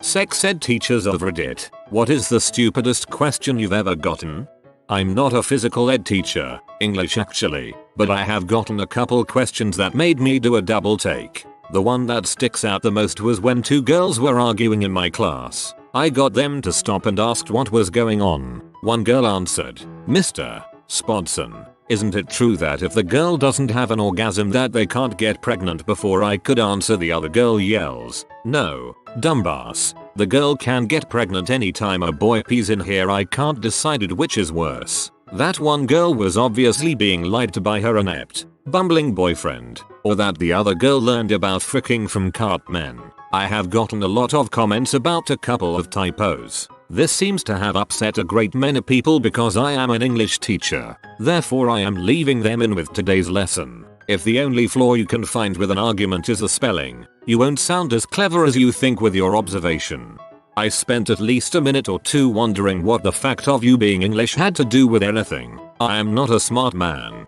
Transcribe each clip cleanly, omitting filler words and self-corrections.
Sex ed teachers of Reddit, what is the stupidest question you've ever gotten? I'm not a physical ed teacher, English actually, but I have gotten a couple questions that made me do a double take. The one that sticks out the most was when two girls were arguing in my class. I got them to stop and asked what was going on. One girl answered, "Mr. Spodson, isn't it true that if the girl doesn't have an orgasm that they can't get pregnant?" Before I could answer, the other girl yells, "No, dumbass. The girl can get pregnant anytime a boy pees in here. I can't decide which is worse. That one girl was obviously being lied to by her inept, bumbling boyfriend, or that the other girl learned about fricking from Cartmen." I have gotten a lot of comments about a couple of typos. This seems to have upset a great many people because I am an English teacher. Therefore I am leaving them in with today's lesson. If the only flaw you can find with an argument is the spelling, you won't sound as clever as you think with your observation. I spent at least a minute or two wondering what the fact of you being English had to do with anything. I am not a smart man.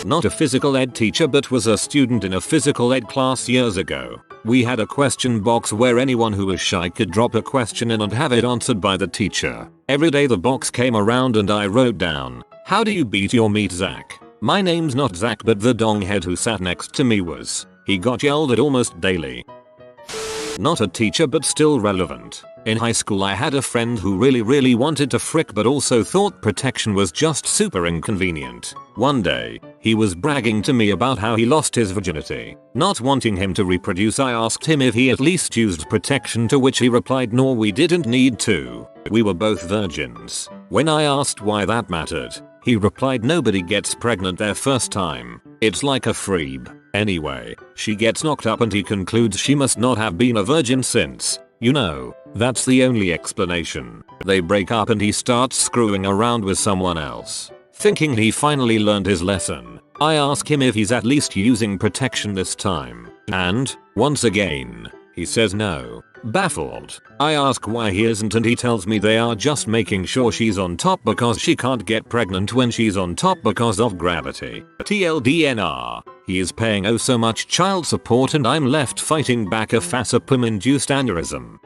Not a physical ed teacher, but was a student in a physical ed class years ago. We had a question box where anyone who was shy could drop a question in and have it answered by the teacher. Every day the box came around and I wrote down, "How do you beat your meat, Zach?" My name's not Zach, but the donghead who sat next to me was. He got yelled at almost daily. Not a teacher, but still relevant. In high school I had a friend who really wanted to frick but also thought protection was just super inconvenient. One day, he was bragging to me about how he lost his virginity. Not wanting him to reproduce, I asked him if he at least used protection, to which he replied, "No, we didn't need to. We were both virgins." When I asked why that mattered, he replied, "Nobody gets pregnant their first time. It's like a freeb. Anyway, she gets knocked up," and he concludes she must not have been a virgin since. You know, that's the only explanation. They break up and he starts screwing around with someone else. Thinking he finally learned his lesson, I ask him if he's at least using protection this time. And, once again, he says no. Baffled, I ask why he isn't, and he tells me they are just making sure she's on top because she can't get pregnant when she's on top because of gravity. TLDNR. He is paying oh so much child support and I'm left fighting back a fascipum-induced aneurysm.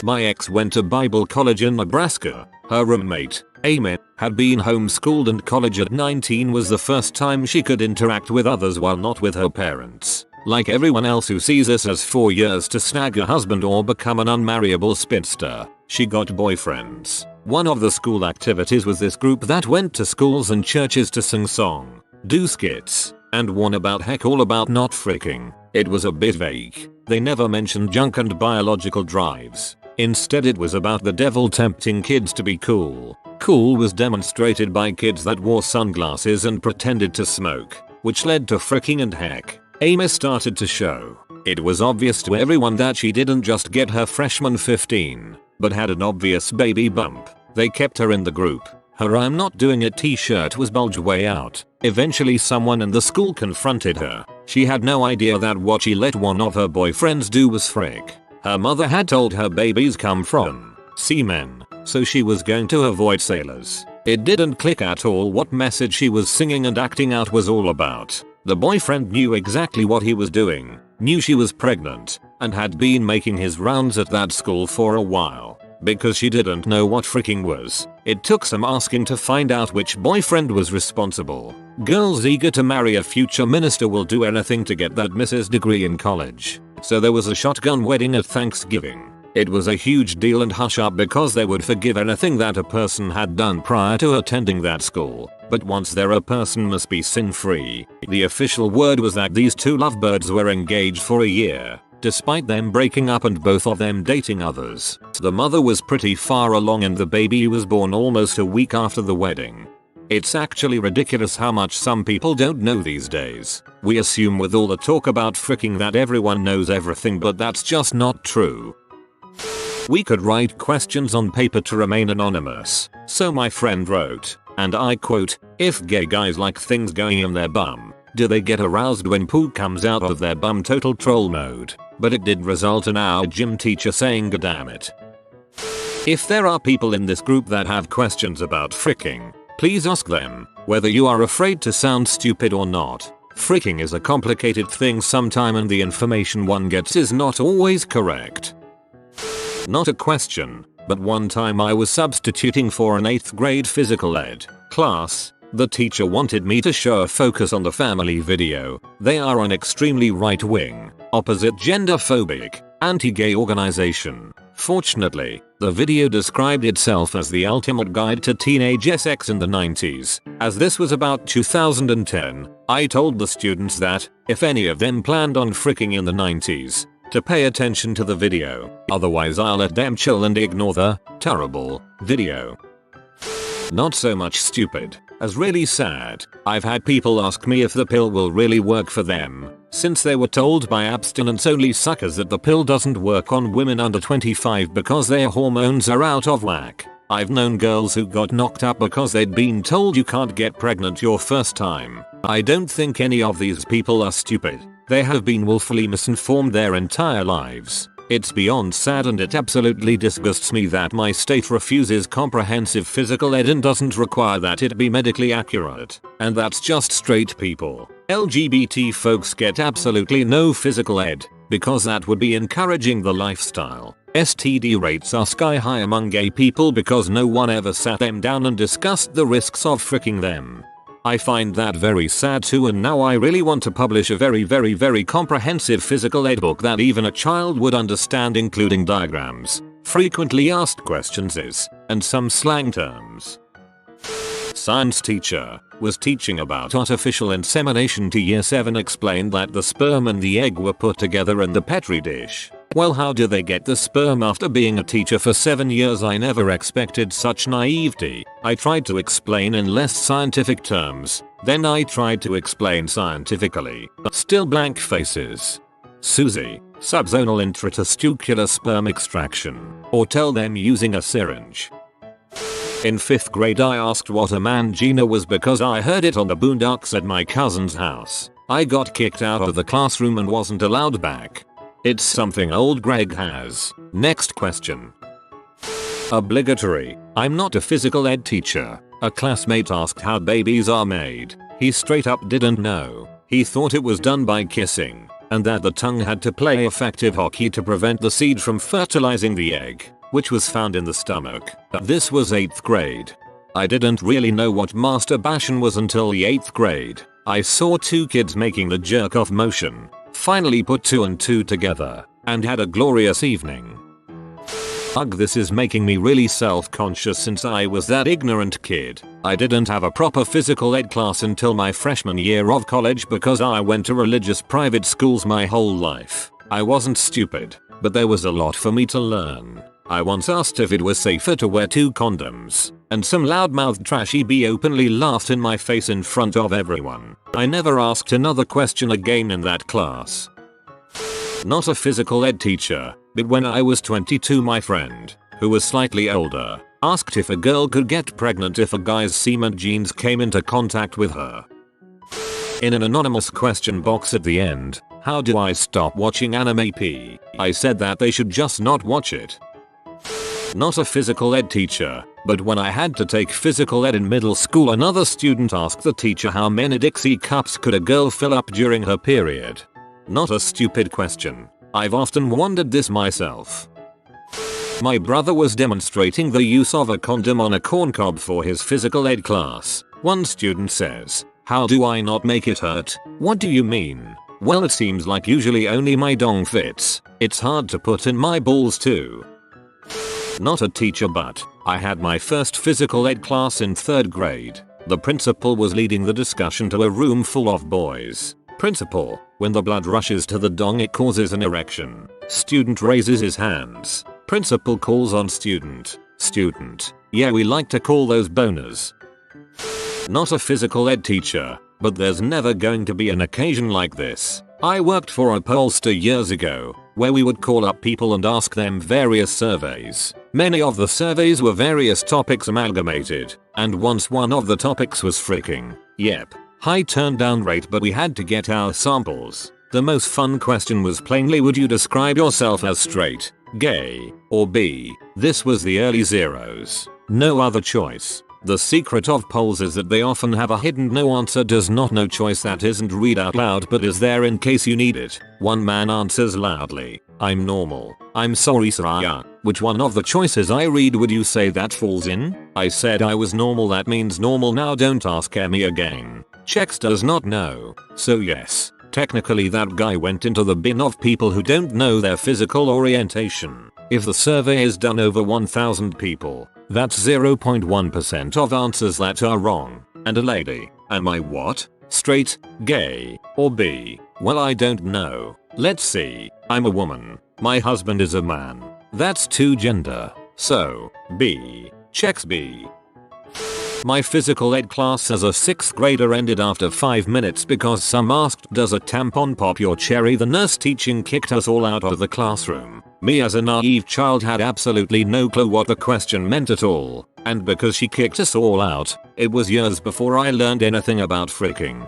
My ex went to Bible college in Nebraska. Her roommate, Amy, had been homeschooled, and college at 19 was the first time she could interact with others while not with her parents. Like everyone else who sees this as 4 years to snag a husband or become an unmarriable spinster, she got boyfriends. One of the school activities was this group that went to schools and churches to sing song, do skits, and one about heck all about not fricking. It was a bit vague. They never mentioned junk and biological drives. Instead it was about the devil tempting kids to be cool. Cool was demonstrated by kids that wore sunglasses and pretended to smoke, which led to fricking and heck. Amy started to show. It was obvious to everyone that she didn't just get her freshman 15, but had an obvious baby bump. They kept her in the group. Her "I'm not doing it" t-shirt was bulged way out. Eventually someone in the school confronted her. She had no idea that what she let one of her boyfriends do was frick. Her mother had told her babies come from seamen, so she was going to avoid sailors. It didn't click at all what message she was singing and acting out was all about. The boyfriend knew exactly what he was doing, knew she was pregnant, and had been making his rounds at that school for a while. Because she didn't know what fricking was, it took some asking to find out which boyfriend was responsible. Girls eager to marry a future minister will do anything to get that Mrs. degree in college. So there was a shotgun wedding at Thanksgiving. It was a huge deal and hush up because they would forgive anything that a person had done prior to attending that school. But once they're a person must be sin-free. The official word was that these two lovebirds were engaged for a year, despite them breaking up and both of them dating others. The mother was pretty far along and the baby was born almost a week after the wedding. It's actually ridiculous how much some people don't know these days. We assume with all the talk about fricking that everyone knows everything, but that's just not true. We could write questions on paper to remain anonymous. So my friend wrote, and I quote, "If gay guys like things going in their bum, do they get aroused when poo comes out of their bum?" Total troll mode. But it did result in our gym teacher saying "Goddamn it." If there are people in this group that have questions about fricking, please ask them, whether you are afraid to sound stupid or not. Fricking is a complicated thing sometime and the information one gets is not always correct. Not a question, but one time I was substituting for an 8th grade physical ed class. The teacher wanted me to show a focus on the family video. They are an extremely right-wing, opposite gender-phobic, anti-gay organization. Fortunately, the video described itself as the ultimate guide to teenage sex in the 90s. As this was about 2010, I told the students that, if any of them planned on fricking in the 90s, to pay attention to the video, otherwise I'll let them chill and ignore the terrible video. Not so much stupid as really sad. I've had people ask me if the pill will really work for them, since they were told by abstinence-only suckers that the pill doesn't work on women under 25 because their hormones are out of whack. I've known girls who got knocked up because they'd been told you can't get pregnant your first time. I don't think any of these people are stupid. They have been willfully misinformed their entire lives. It's beyond sad, and it absolutely disgusts me that my state refuses comprehensive physical ed and doesn't require that it be medically accurate. And that's just straight people. LGBT folks get absolutely no physical ed, because that would be encouraging the lifestyle. STD rates are sky high among gay people because no one ever sat them down and discussed the risks of fricking them. I find that very sad too, and now I really want to publish a very comprehensive physical ed book that even a child would understand, including diagrams, frequently asked questions and some slang terms. Science teacher was teaching about artificial insemination to year 7, explained that the sperm and the egg were put together in the petri dish. Well, how do they get the sperm after being a teacher for 7 years? I never expected such naivety. I tried to explain in less scientific terms, then I tried to explain scientifically. Still blank faces. Susie, subzonal intratesticular sperm extraction. Or tell them using a syringe. In 5th grade I asked what a mangina was because I heard it on the boondocks at my cousin's house. I got kicked out of the classroom and wasn't allowed back. It's something old Greg has. Next question. Obligatory. I'm not a physical ed teacher. A classmate asked how babies are made. He straight up didn't know. He thought it was done by kissing, and that the tongue had to play effective hockey to prevent the seed from fertilizing the egg, which was found in the stomach. This was 8th grade. I didn't really know what masturbation was until the 8th grade. I saw 2 kids making the jerk-off motion, finally put 2 and 2 together, and had a glorious evening. Ugh, this is making me really self-conscious since I was that ignorant kid. I didn't have a proper physical ed class until my freshman year of college because I went to religious private schools my whole life. I wasn't stupid, but there was a lot for me to learn. I once asked if it was safer to wear 2 condoms, and some loudmouthed trashy B openly laughed in my face in front of everyone. I never asked another question again in that class. Not a physical ed teacher, but when I was 22 my friend, who was slightly older, asked if a girl could get pregnant if a guy's semen genes came into contact with her. In an anonymous question box at the end, how do I stop watching anime P? I said that they should just not watch it. Not a physical ed teacher, but when I had to take physical ed in middle school another student asked the teacher how many Dixie cups could a girl fill up during her period. Not a stupid question. I've often wondered this myself. My brother was demonstrating the use of a condom on a corncob for his physical ed class. One student says, "How do I not make it hurt?" "What do you mean?" "Well, it seems like usually only my dong fits. It's hard to put in my balls too." Not a teacher, but I had my first physical ed class in 3rd grade. The principal was leading the discussion to a room full of boys. Principal, when the blood rushes to the dong it causes an erection. Student raises his hands. Principal calls on student. Student, yeah, we like to call those boners. Not a physical ed teacher, but there's never going to be an occasion like this. I worked for a pollster years ago, where we would call up people and ask them various surveys. Many of the surveys were various topics amalgamated, and once one of the topics was freaking, yep, high turn down rate, but we had to get our samples. The most fun question was plainly, would you describe yourself as straight, gay, or bi? This was the early zeros. No other choice. The secret of polls is that they often have a hidden no answer does not no choice that isn't read out loud but is there in case you need it. One man answers loudly, "I'm normal. I'm sorry sir." which one of the choices I read would you say that falls in? I said I was normal. That means normal. Now don't ask me again. Checks does not know. So yes, technically that guy went into the bin of people who don't know their physical orientation. If the survey is done over 1,000 people, that's 0.1% of answers that are wrong. And a lady, am I what? Straight, gay, or bi? Well, I don't know. Let's see. I'm a woman. My husband is a man. That's 2 gender. So, B. Checks B. My physical ed class as a 6th grader ended after 5 minutes because some asked, does a tampon pop your cherry? The nurse teaching kicked us all out of the classroom. Me as a naive child had absolutely no clue what the question meant at all. And because she kicked us all out, it was years before I learned anything about freaking.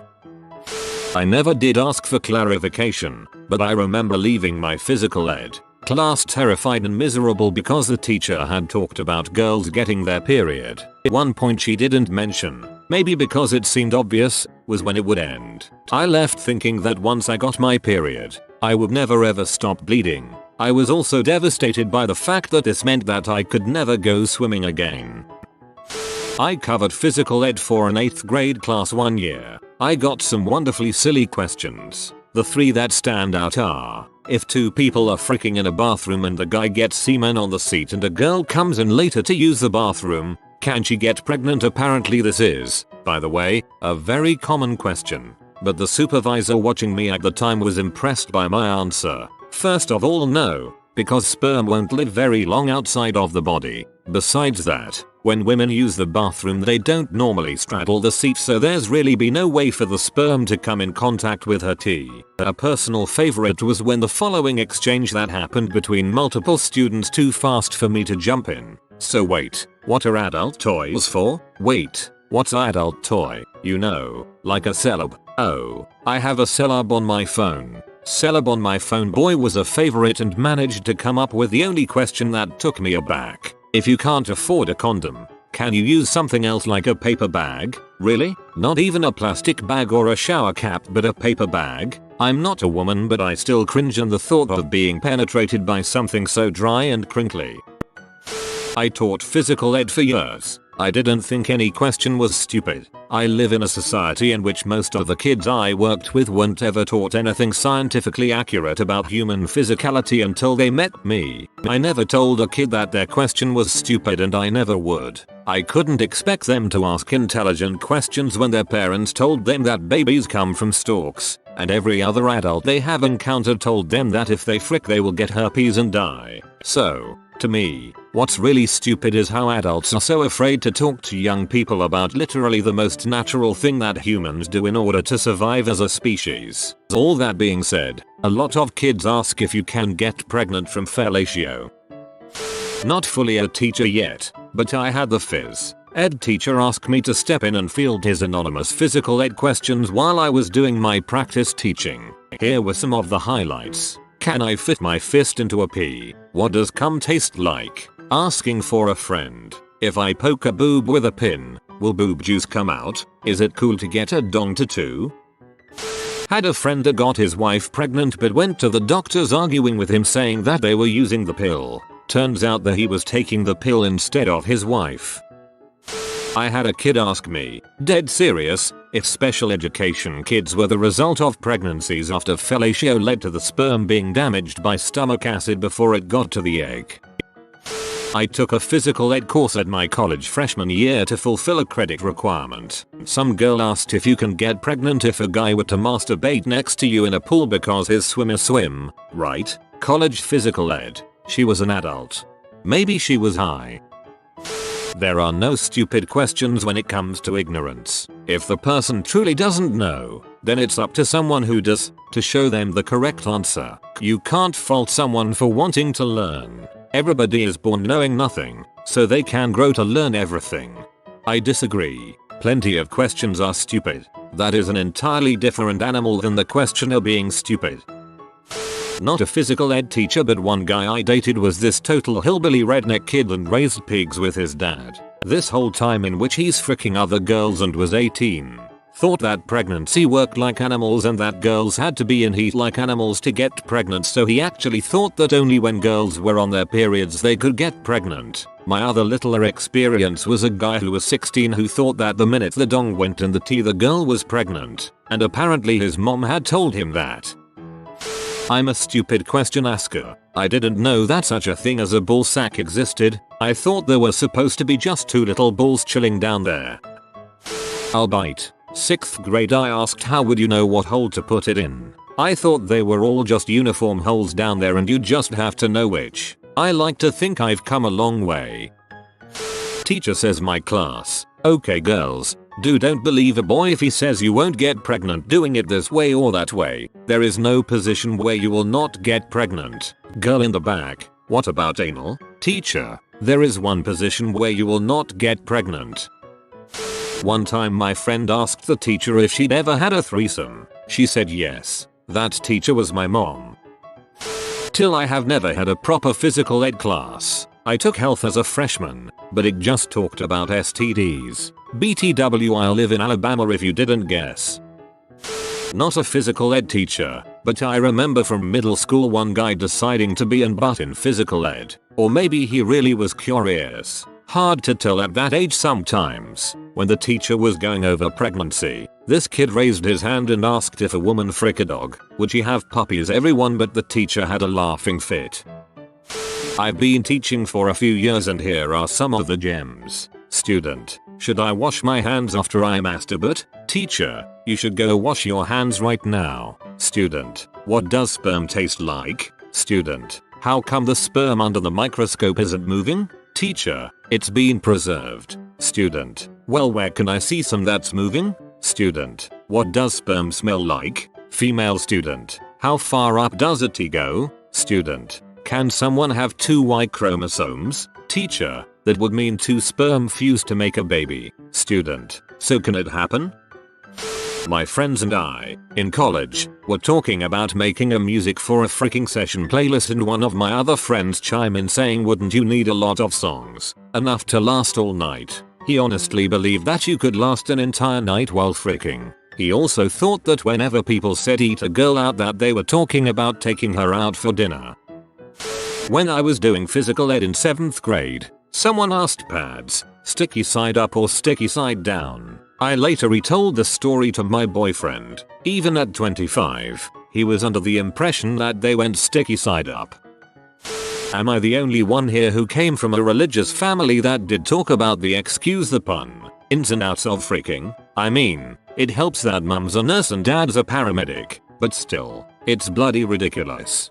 I never did ask for clarification, but I remember leaving my physical ed class terrified and miserable because the teacher had talked about girls getting their period. One point she didn't mention, maybe because it seemed obvious, was when it would end. I left thinking that once I got my period, I would never ever stop bleeding. I was also devastated by the fact that this meant that I could never go swimming again. I covered physical ed for an 8th grade class one year. I got some wonderfully silly questions. The 3 that stand out are, if 2 people are freaking in a bathroom and the guy gets semen on the seat and a girl comes in later to use the bathroom, can she get pregnant? Apparently this is, by the way, a very common question. But the supervisor watching me at the time was impressed by my answer. First of all, no, because sperm won't live very long outside of the body. Besides that, when women use the bathroom they don't normally straddle the seat, so there's really be no way for the sperm to come in contact with her tea. A personal favorite was when the following exchange that happened between multiple students too fast for me to jump in. So wait, what are adult toys for? Wait, what's adult toy? You know, like a celeb. Oh, I have a celeb on my phone. Celeb on my phone boy was a favorite and managed to come up with the only question that took me aback. If you can't afford a condom, can you use something else like a paper bag? Really? Not even a plastic bag or a shower cap, but a paper bag? I'm not a woman, but I still cringe on the thought of being penetrated by something so dry and crinkly. I taught physical ed for years. I didn't think any question was stupid. I live in a society in which most of the kids I worked with weren't ever taught anything scientifically accurate about human physicality until they met me. I never told a kid that their question was stupid, and I never would. I couldn't expect them to ask intelligent questions when their parents told them that babies come from storks, and every other adult they have encountered told them that if they frick they will get herpes and die. So, to me, what's really stupid is how adults are so afraid to talk to young people about literally the most natural thing that humans do in order to survive as a species. All that being said, a lot of kids ask if you can get pregnant from fellatio. Not fully a teacher yet, but I had the phys ed teacher ask me to step in and field his anonymous physical ed questions while I was doing my practice teaching. Here were some of the highlights. Can I fit my fist into a pea? What does cum taste like? Asking for a friend. If I poke a boob with a pin, will boob juice come out? Is it cool to get a dong tattoo? Had a friend that got his wife pregnant but went to the doctors arguing with him saying that they were using the pill. Turns out that he was taking the pill instead of his wife. I had a kid ask me, dead serious, if special education kids were the result of pregnancies after fellatio led to the sperm being damaged by stomach acid before it got to the egg. I took a physical ed course at my college freshman year to fulfill a credit requirement. Some girl asked if you can get pregnant if a guy were to masturbate next to you in a pool because his swimmers swim, right? College physical ed. She was an adult. Maybe she was high. There are no stupid questions when it comes to ignorance. If the person truly doesn't know, then it's up to someone who does to show them the correct answer. You can't fault someone for wanting to learn. Everybody is born knowing nothing, so they can grow to learn everything. I disagree. Plenty of questions are stupid. That is an entirely different animal than the questioner being stupid. Not a physical ed teacher, but one guy I dated was this total hillbilly redneck kid and raised pigs with his dad. This whole time in which he's fricking other girls and was 18. thought that pregnancy worked like animals and that girls had to be in heat like animals to get pregnant, so he actually thought that only when girls were on their periods they could get pregnant. My other littler experience was a guy who was 16 who thought that the minute the dong went in the tea the girl was pregnant, and apparently his mom had told him that. I'm a stupid question asker. I didn't know that such a thing as a ball sack existed. I thought there were supposed to be just 2 little balls chilling down there. I'll bite. 6th grade I asked how would you know what hole to put it in. I thought they were all just uniform holes down there and you just have to know which. I like to think I've come a long way. Teacher says my class, okay girls, don't believe a boy if he says you won't get pregnant doing it this way or that way. There is no position where you will not get pregnant. Girl in the back, what about anal? Teacher, there is one position where you will not get pregnant. One time my friend asked the teacher if she'd ever had a threesome. She said yes. That teacher was my mom. Till I have never had a proper physical ed class. I took health as a freshman, but it just talked about STDs. BTW I live in Alabama if you didn't guess. Not a physical ed teacher, but I remember from middle school one guy deciding to be an butt in physical ed. Or maybe he really was curious. Hard to tell at that age sometimes. When the teacher was going over pregnancy, this kid raised his hand and asked if a woman frick a dog, would she have puppies? Everyone but the teacher had a laughing fit. I've been teaching for a few years and here are some of the gems. Student, should I wash my hands after I masturbate? Teacher, you should go wash your hands right now. Student, what does sperm taste like? Student, how come the sperm under the microscope isn't moving? Teacher, it's been preserved. Student, well where can I see some that's moving? Student, what does sperm smell like? Female student, how far up does a T go? Student, can someone have 2 Y chromosomes? Teacher, that would mean 2 sperm fused to make a baby. Student, so can it happen? My friends and I, in college, were talking about making a music for a freaking session playlist and one of my other friends chime in saying wouldn't you need a lot of songs, enough to last all night. He honestly believed that you could last an entire night while freaking. He also thought that whenever people said eat a girl out that they were talking about taking her out for dinner. When I was doing physical ed in 7th grade, someone asked pads, sticky side up or sticky side down. I later retold the story to my boyfriend. Even at 25, he was under the impression that they went sticky side up. Am I the only one here who came from a religious family that did talk about the excuse the pun, ins and outs of freaking? I mean, it helps that mum's a nurse and dad's a paramedic, but still, it's bloody ridiculous.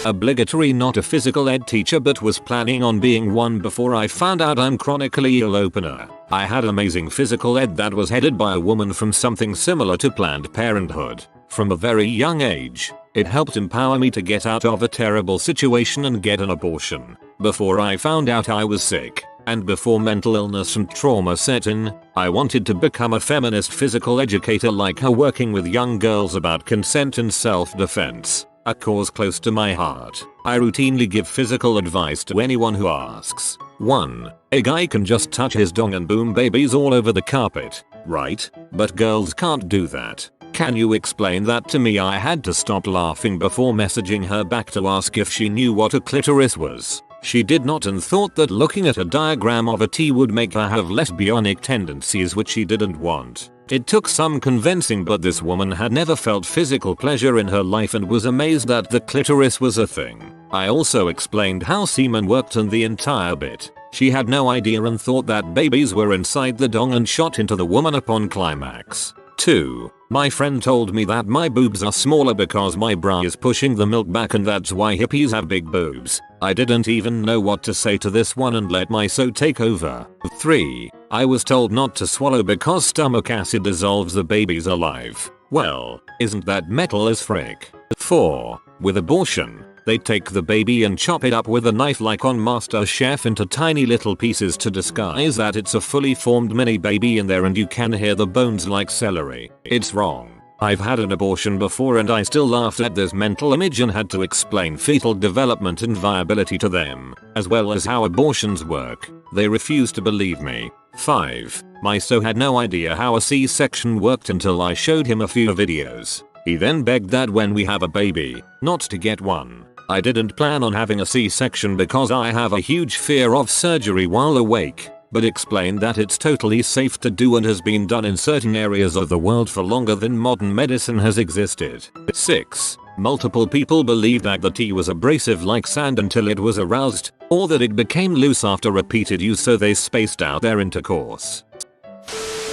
Obligatory not a physical ed teacher but was planning on being one before I found out I'm chronically ill opener. I had amazing physical ed that was headed by a woman from something similar to Planned Parenthood. From a very young age, it helped empower me to get out of a terrible situation and get an abortion. Before I found out I was sick, and before mental illness and trauma set in, I wanted to become a feminist physical educator like her, working with young girls about consent and self-defense. A cause close to my heart. I routinely give physical advice to anyone who asks. 1. A guy can just touch his dong and boom, babies all over the carpet, right? But girls can't do that. Can you explain that to me? I had to stop laughing before messaging her back to ask if she knew what a clitoris was. She did not and thought that looking at a diagram of a T would make her have lesbianic tendencies, which she didn't want. It took some convincing, but this woman had never felt physical pleasure in her life and was amazed that the clitoris was a thing. I also explained how semen worked and the entire bit. She had no idea and thought that babies were inside the dong and shot into the woman upon climax. 2. My friend told me that my boobs are smaller because my bra is pushing the milk back and that's why hippies have big boobs. I didn't even know what to say to this one and let my so take over. 3. I was told not to swallow because stomach acid dissolves the babies alive. Well, isn't that metal as frick? 4. With abortion, they take the baby and chop it up with a knife like on MasterChef into tiny little pieces to disguise that it's a fully formed mini baby in there and you can hear the bones like celery. It's wrong. I've had an abortion before and I still laughed at this mental image and had to explain fetal development and viability to them, as well as how abortions work. They refused to believe me. 5. My so had no idea how a C-section worked until I showed him a few videos. He then begged that when we have a baby, not to get one. I didn't plan on having a C-section because I have a huge fear of surgery while awake, but explained that it's totally safe to do and has been done in certain areas of the world for longer than modern medicine has existed. 6. Multiple people believed that the tea was abrasive like sand until it was aroused, or that it became loose after repeated use, so they spaced out their intercourse.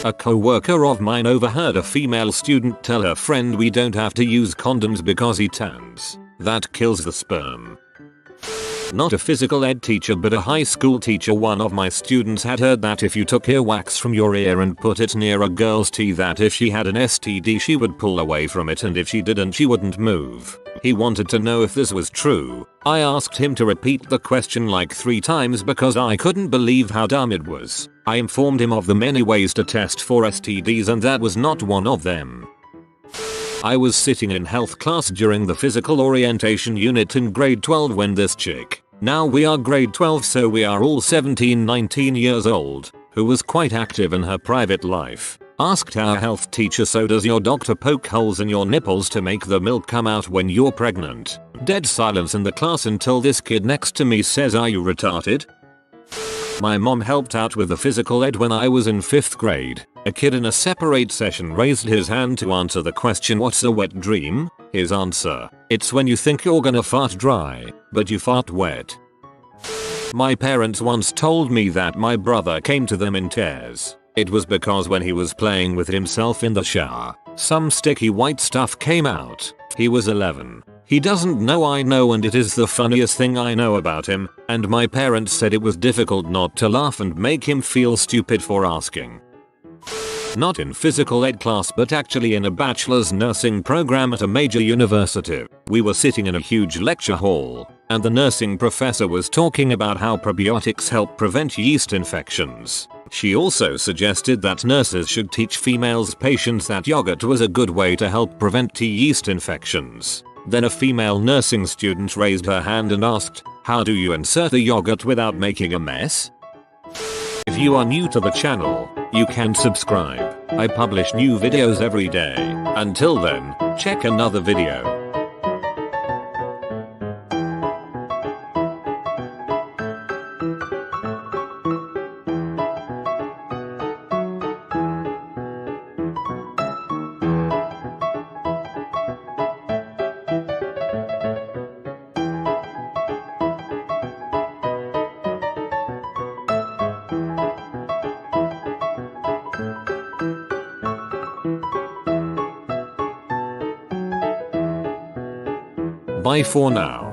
A co-worker of mine overheard a female student tell her friend, "We don't have to use condoms because he tans. That kills the sperm." Not a physical ed teacher but a high school teacher. One of my students had heard that if you took earwax from your ear and put it near a girl's tea, that if she had an STD she would pull away from it, and if she didn't she wouldn't move. He wanted to know if this was true. I asked him to repeat the question like 3 times because I couldn't believe how dumb it was. I informed him of the many ways to test for STDs and that was not one of them. I was sitting in health class during the physical orientation unit in grade 12 when this chick, now we are grade 12 so we are all 17-19 years old, who was quite active in her private life, asked our health teacher, "So does your doctor poke holes in your nipples to make the milk come out when you're pregnant?" Dead silence in the class until this kid next to me says, "Are you retarded?" My mom helped out with the physical ed when I was in 5th grade. A kid in a separate session raised his hand to answer the question, "What's a wet dream?" His answer: "It's when you think you're gonna fart dry, but you fart wet." My parents once told me that my brother came to them in tears. It was because when he was playing with himself in the shower, some sticky white stuff came out. He was 11. He doesn't know I know, and it is the funniest thing I know about him, and my parents said it was difficult not to laugh and make him feel stupid for asking. Not in physical ed class but actually in a bachelor's nursing program at a major university. We were sitting in a huge lecture hall, and the nursing professor was talking about how probiotics help prevent yeast infections. She also suggested that nurses should teach females patients that yogurt was a good way to help prevent yeast infections. Then a female nursing student raised her hand and asked, "How do you insert the yogurt without making a mess?" If you are new to the channel, you can subscribe. I publish new videos every day. Until then, check another video. Bye for now.